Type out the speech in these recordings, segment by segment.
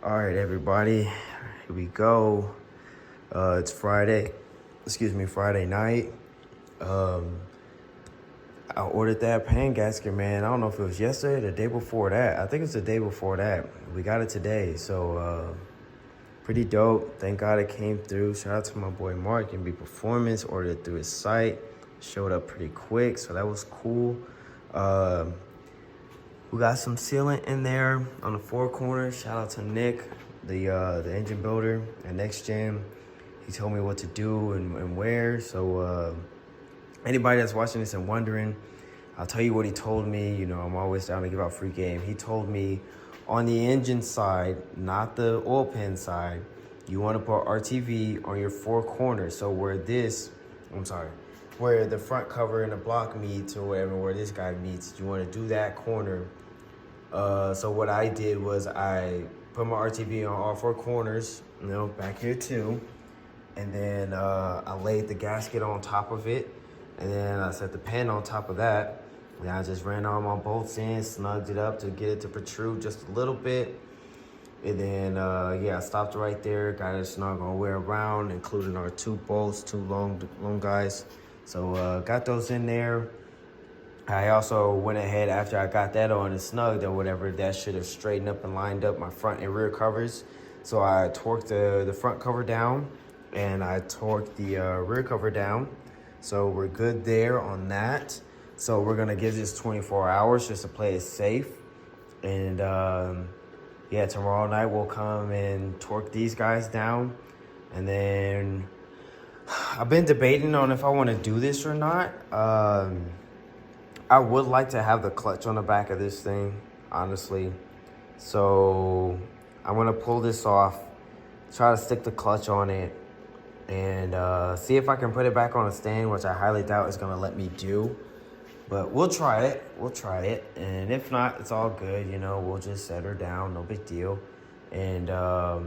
All right, everybody, here we go. It's Friday. Friday night. Um, I ordered that pan gasket, man. I don't know if it was yesterday or the day before that. I think it's the day before that. We got it today, so pretty dope. Thank God it came through. Shout out to my boy Mark, MB Performance. Ordered it through his site. Showed up pretty quick, so that was cool. We got some sealant in there on the four corners. Shout out to Nick, the engine builder at Next Gen. He told me what to do and where. So anybody that's watching this and wondering, I'll tell you what he told me. You know, I'm always down to give out free game. He told me on the engine side, not the oil pan side, you want to put RTV on your four corners. So where the front cover and the block meets or whatever, where this guy meets, you want to do that corner. So what I did was I put my RTV on all four corners, you know, back here too. And then I laid the gasket on top of it. And then I set the pan on top of that. And I just ran all my bolts in, snugged it up to get it to protrude just a little bit. And then, I stopped right there, got it snug all the way around, including our two bolts, two long guys. So got those in there. I also went ahead after I got that on and snugged or whatever, that should have straightened up and lined up my front and rear covers. So I torqued the front cover down and I torqued the rear cover down. So we're good there on that. So we're gonna give this 24 hours just to play it safe. And tomorrow night we'll come and torque these guys down. And then I've been debating on if I wanna do this or not. I would like to have the clutch on the back of this thing, honestly. So I'm gonna pull this off, try to stick the clutch on it, and see if I can put it back on a stand, which I highly doubt is gonna let me do. But we'll try it. And if not, it's all good, you know, we'll just set her down, no big deal. And I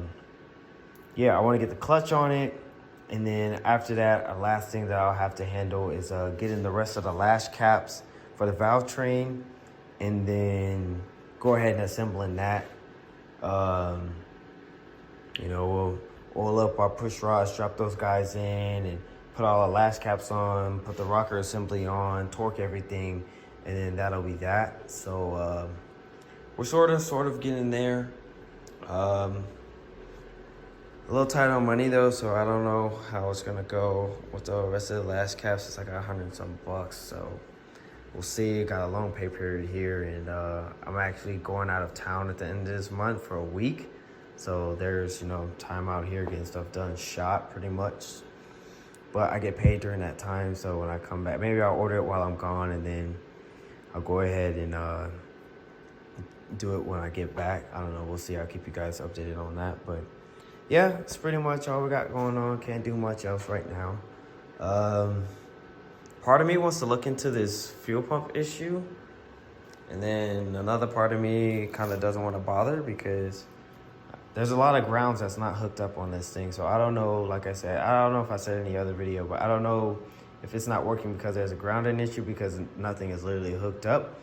wanna get the clutch on it. And then after that, a last thing that I'll have to handle is getting the rest of the lash caps for the valve train, and then go ahead and assembling that. We'll oil up our push rods, drop those guys in, and put all the lash caps on, put the rocker assembly on, torque everything, and then that'll be that. So we're sort of getting there. A little tight on money though, so I don't know how it's gonna go with the rest of the lash caps. It's like $100-some, so we'll see. Got a long pay period here, and I'm actually going out of town at the end of this month for a week. So there's, time out here getting stuff done, shot pretty much. But I get paid during that time, so when I come back, maybe I'll order it while I'm gone, and then I'll go ahead and do it when I get back. I don't know. We'll see. I'll keep you guys updated on that. But yeah, it's pretty much all we got going on. Can't do much else right now. Part of me wants to look into this fuel pump issue, and then another part of me kind of doesn't want to bother because there's a lot of grounds that's not hooked up on this thing. So I don't know, like I said, I don't know if I said in the other video, but I don't know if it's not working because there's a grounding issue because nothing is literally hooked up,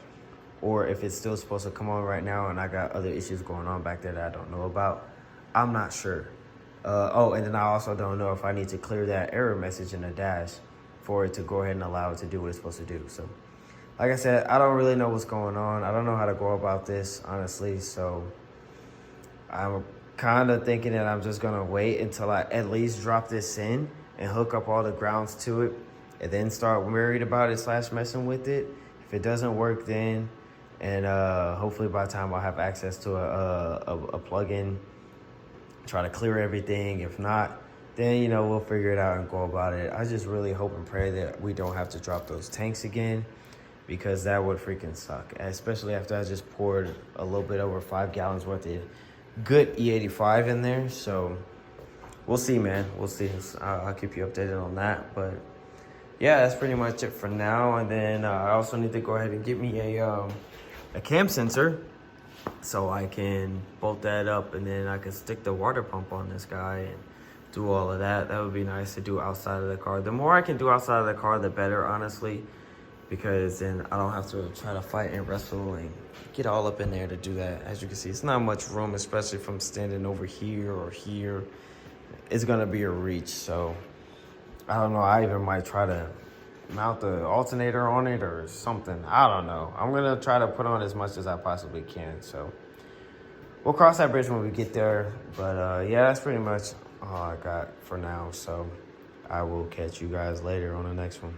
or if it's still supposed to come on right now and I got other issues going on back there that I don't know about. I'm not sure. And then I also don't know if I need to clear that error message in the dash for it to go ahead and allow it to do what it's supposed to do. So, like I said, I don't really know what's going on. I don't know how to go about this, honestly. So, I'm kind of thinking that I'm just going to wait until I at least drop this in and hook up all the grounds to it and then start worried about it / messing with it. If it doesn't work then, and hopefully by the time I'll have access to a plug-in, try to clear everything. If not, then, we'll figure it out and go about it. I just really hope and pray that we don't have to drop those tanks again, because that would freaking suck. Especially after I just poured a little bit over 5 gallons worth of good E85 in there. So we'll see, man. We'll see. I'll keep you updated on that. But yeah, that's pretty much it for now. And then I also need to go ahead and get me a cam sensor, so I can bolt that up, and then I can stick the water pump on this guy and do all of that. That would be nice to do outside of the car. The more I can do outside of the car, the better, honestly. because then I don't have to try to fight and wrestle and get all up in there to do that. As you can see, it's not much room, especially from standing over here or here. It's gonna be a reach, so I don't know. I even might try to mount the alternator on it or something. I don't know. I'm gonna try to put on as much as I possibly can. So we'll cross that bridge when we get there. But yeah, that's pretty much all I got for now. So I will catch you guys later on the next one.